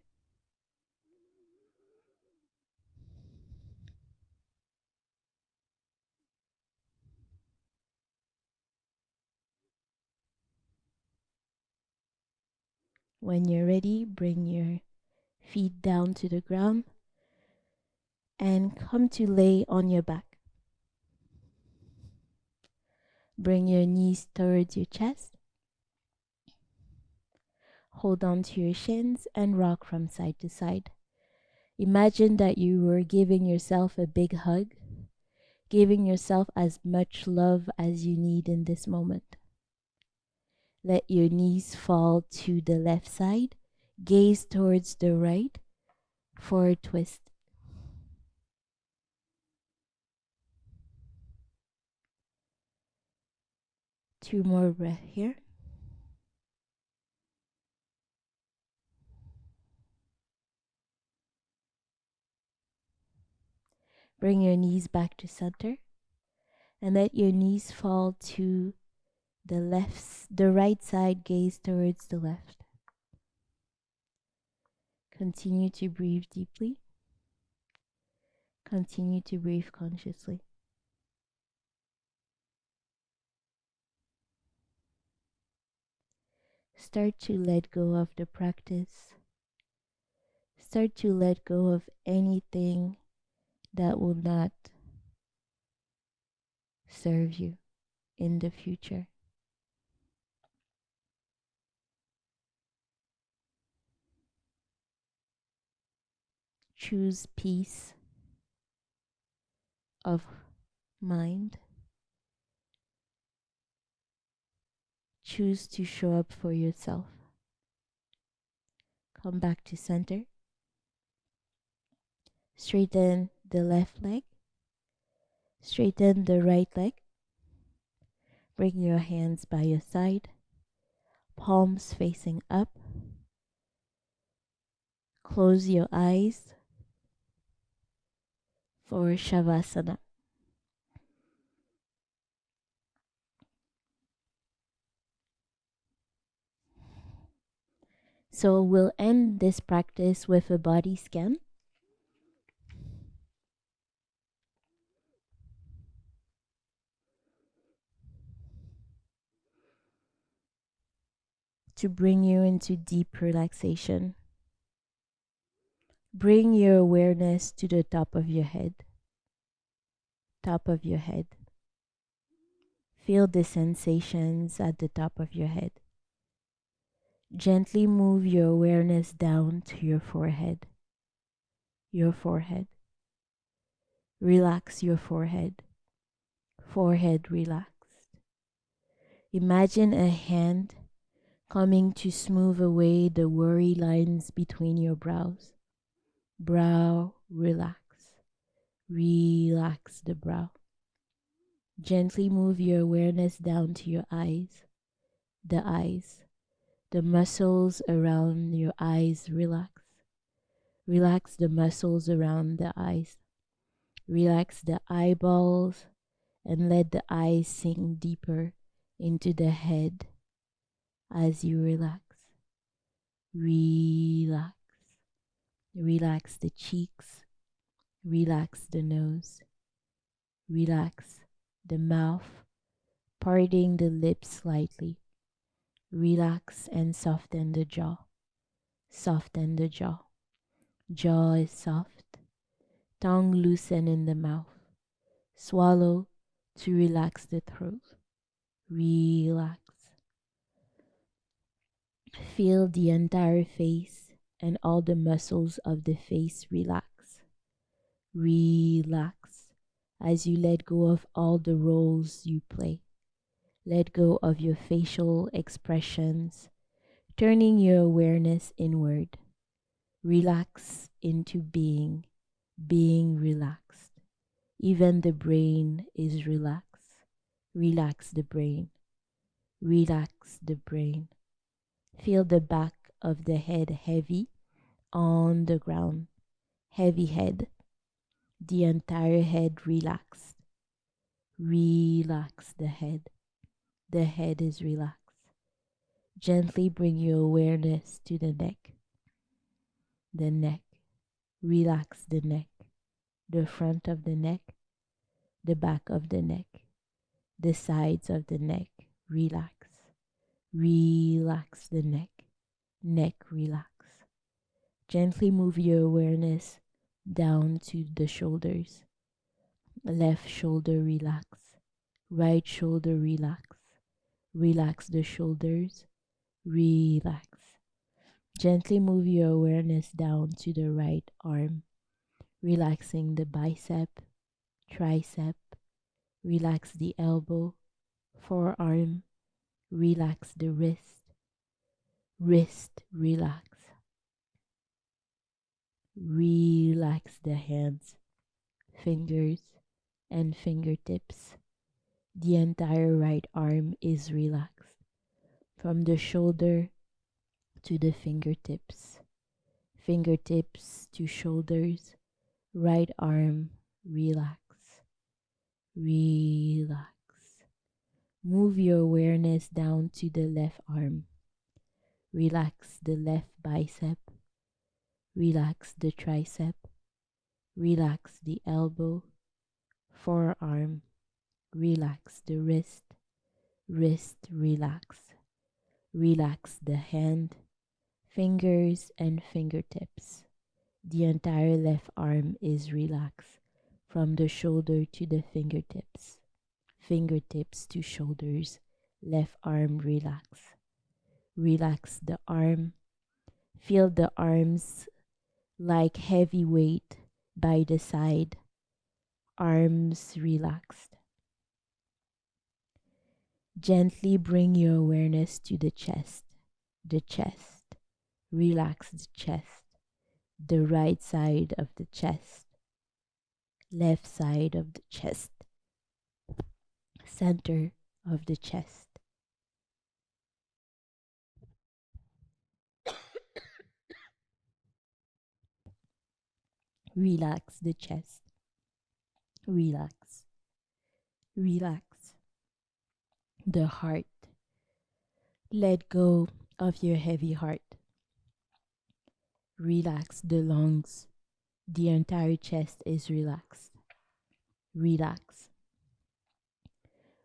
When you're ready, bring your feet down to the ground and come to lay on your back. Bring your knees towards your chest. Hold on to your shins and rock from side to side. Imagine that you were giving yourself a big hug, giving yourself as much love as you need in this moment. Let your knees fall to the left side, gaze towards the right, forward twist. Two more breaths here. Bring your knees back to center and let your knees fall to the right side, gaze towards the left. Continue to breathe deeply. Continue to breathe consciously. Start to let go of the practice. Start to let go of anything that will not serve you in the future. Choose peace of mind. Choose to show up for yourself. Come back to center. Straighten the left leg. Straighten the right leg. Bring your hands by your side. Palms facing up. Close your eyes for Shavasana. So we'll end this practice with a body scan. To bring you into deep relaxation. Bring your awareness to the top of your head. Top of your head. Feel the sensations at the top of your head. Gently move your awareness down to your forehead. Your forehead. Relax your forehead. Forehead relaxed. Imagine a hand coming to smooth away the worry lines between your brows. Brow relax. Relax the brow. Gently move your awareness down to your eyes. The eyes. The muscles around your eyes relax. Relax the muscles around the eyes. Relax the eyeballs and let the eyes sink deeper into the head as you relax. Relax. Relax the cheeks. Relax the nose. Relax the mouth, parting the lips slightly. Relax and soften the jaw. Soften the jaw. Jaw is soft. Tongue loosen in the mouth. Swallow to relax the throat. Relax. Feel the entire face and all the muscles of the face relax. Relax as you let go of all the roles you play. Let go of your facial expressions, turning your awareness inward. Relax into being relaxed. Even the brain is relaxed. Relax the brain. Relax the brain. Feel the back of the head heavy on the ground. Heavy head. The entire head relaxed. Relax the head. The head is relaxed. Gently bring your awareness to the neck. The neck. Relax the neck. The front of the neck. The back of the neck. The sides of the neck. Relax. Relax the neck. Neck relax. Gently move your awareness down to the shoulders. Left shoulder relax. Right shoulder relax. Relax the shoulders. Relax. Gently move your awareness down to the right arm, relaxing the bicep, tricep, relax the elbow, forearm, relax the wrist, relax the hands, fingers, and fingertips. The entire right arm is relaxed, from the shoulder to the fingertips, fingertips to shoulders, right arm, relax, relax. Move your awareness down to the left arm. Relax the left bicep, relax the tricep, relax the elbow, forearm, relax the wrist, relax the hand, fingers and fingertips. The entire left arm is relaxed, from the shoulder to the fingertips, fingertips to shoulders, left arm relax. Relax the arm. Feel the arms like heavy weight by the side, arms relaxed. Gently bring your awareness to the chest, relax the chest, the right side of the chest, left side of the chest, center of the chest. Relax the chest, relax, relax the heart. Let go of your heavy heart. Relax the lungs. The entire chest is relaxed. Relax.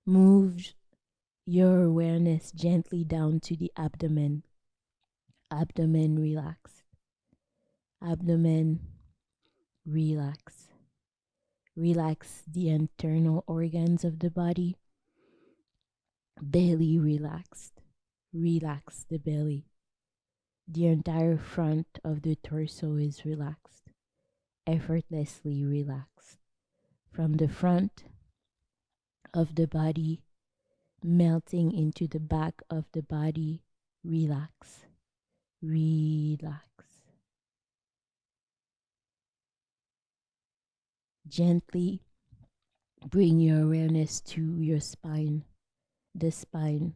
Move your awareness gently down to the abdomen. Abdomen relax. Abdomen relax. Relax the internal organs of the body. Belly relaxed. Relax the belly. The entire front of the torso is relaxed. Effortlessly relaxed. From the front of the body, melting into the back of the body, relax, relax. Gently bring your awareness to your spine, the spine.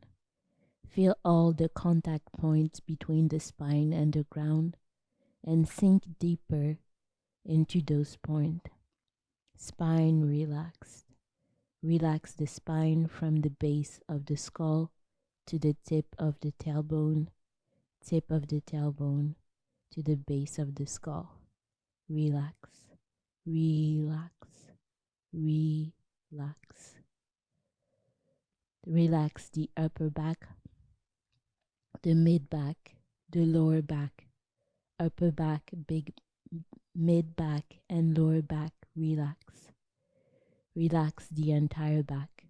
Feel all the contact points between the spine and the ground and sink deeper into those points. Spine relaxed. Relax the spine from the base of the skull to the tip of the tailbone to the base of the skull. Relax, relax, relax. Relax the upper back, the mid back, the lower back, upper back, big mid back, and lower back. Relax. Relax the entire back.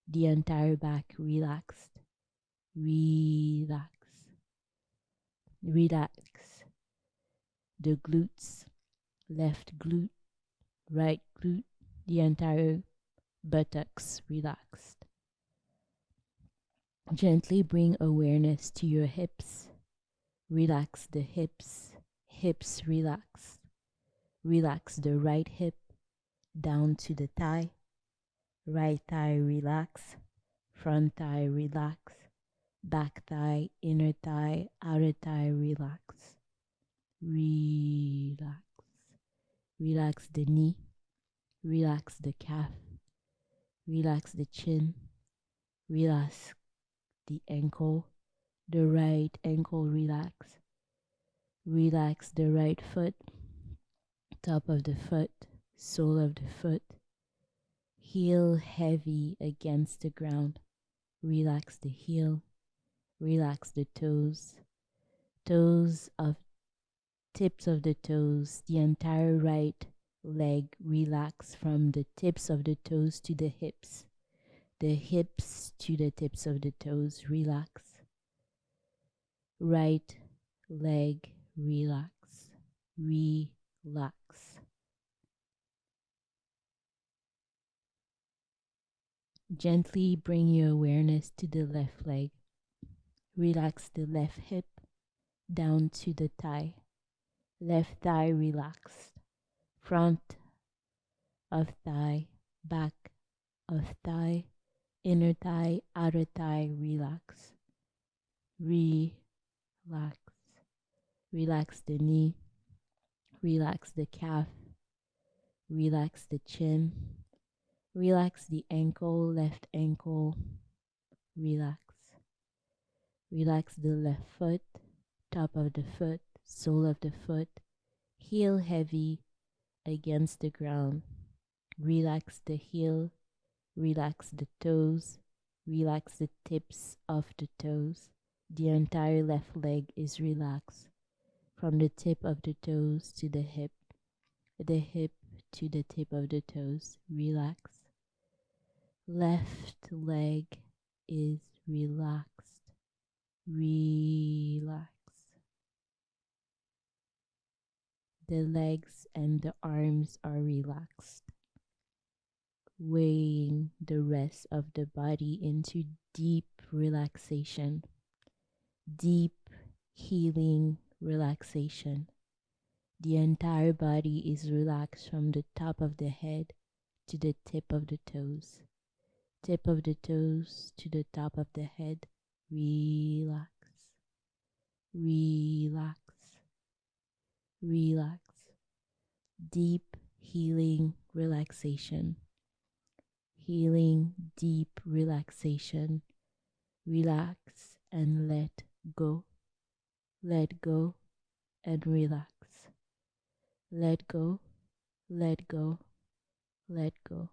The entire back relaxed. Relax. Relax the glutes, left glute, right glute, the entire buttocks relaxed. Gently bring awareness to your hips. Relax the hips, hips relax. Relax the right hip down to the thigh, right thigh relax, front thigh relax, back thigh, inner thigh, outer thigh relax. Relax. Relax the knee, relax the calf, relax the chin, relax the ankle, the right ankle relax. Relax the right foot, top of the foot, sole of the foot, heel heavy against the ground. Relax the heel, relax the toes, toes of tips of the toes, the entire right leg relax from the tips of the toes to the hips to the tips of the toes relax. Right leg, relax, relax. Gently bring your awareness to the left leg. Relax the left hip down to the thigh. Left thigh relaxed. Front of thigh, back of thigh, inner thigh, outer thigh relax. Relax. Relax the knee. Relax the calf. Relax the chin. Relax the ankle, left ankle. Relax. Relax the left foot, top of the foot, sole of the foot, heel heavy against the ground. Relax the heel, relax the toes, relax the tips of the toes. The entire left leg is relaxed from the tip of the toes to the hip to the tip of the toes. Relax. Left leg is relaxed. Relax. The legs and the arms are relaxed, weighing the rest of the body into deep relaxation, deep healing relaxation. The entire body is relaxed from the top of the head to the tip of the toes, tip of the toes to the top of the head. Relax, relax, relax. Deep healing relaxation. Healing, deep relaxation. Relax and let go. Let go and relax. Let go, let go, let go.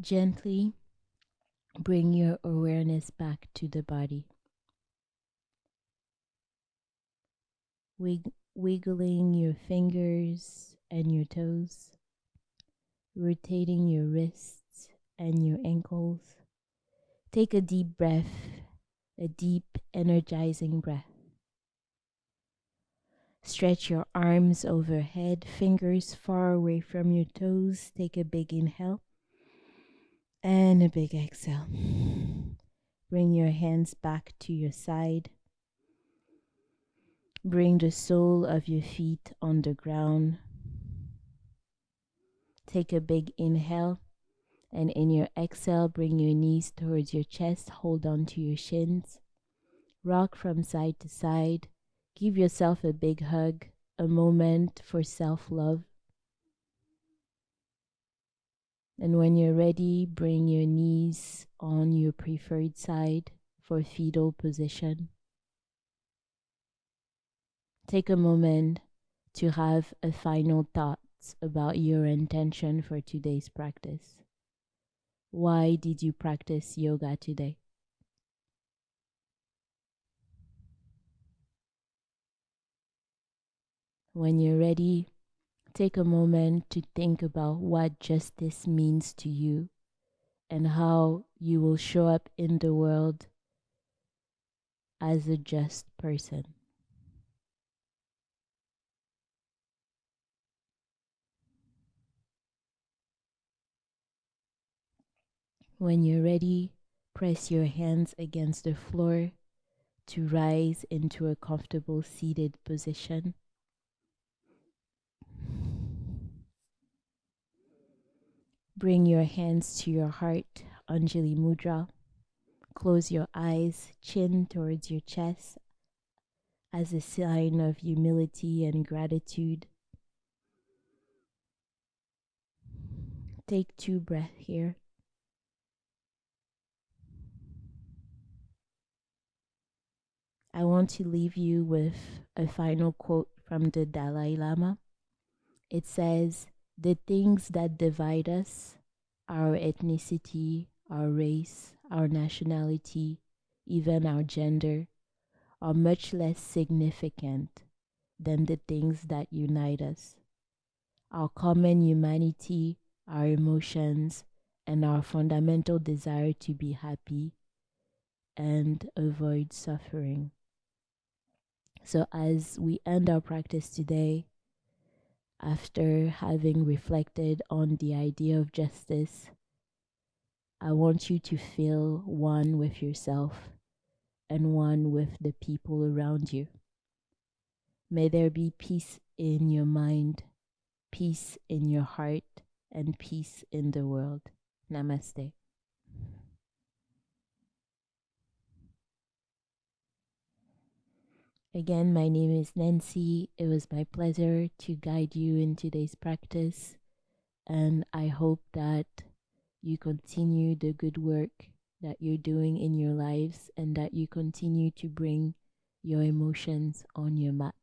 Gently Bring your awareness back to the body. Wiggling your fingers and your toes, rotating your wrists and your ankles. Take a deep breath, a deep, energizing breath. Stretch your arms overhead, fingers far away from your toes. Take a big inhale and a big exhale. Bring your hands back to your side. Bring the sole of your feet on the ground. Take a big inhale, and in your exhale, bring your knees towards your chest. Hold on to your shins. Rock from side to side. Give yourself a big hug, a moment for self-love. And when you're ready, bring your knees on your preferred side for fetal position. Take a moment to have a final thought about your intention for today's practice. Why did you practice yoga today? When you're ready, take a moment to think about what justice means to you and how you will show up in the world as a just person. When you're ready, press your hands against the floor to rise into a comfortable seated position. Bring your hands to your heart, Anjali Mudra. Close your eyes, chin towards your chest as a sign of humility and gratitude. Take 2 breaths here. I want to leave you with a final quote from the Dalai Lama. It says, "The things that divide us, our ethnicity, our race, our nationality, even our gender, are much less significant than the things that unite us. Our common humanity, our emotions, and our fundamental desire to be happy and avoid suffering." So as we end our practice today, after having reflected on the idea of justice, I want you to feel one with yourself and one with the people around you. May there be peace in your mind, peace in your heart, and peace in the world. Namaste. Again, my name is Nancy. It was my pleasure to guide you in today's practice, and I hope that you continue the good work that you're doing in your lives and that you continue to bring your emotions on your mat.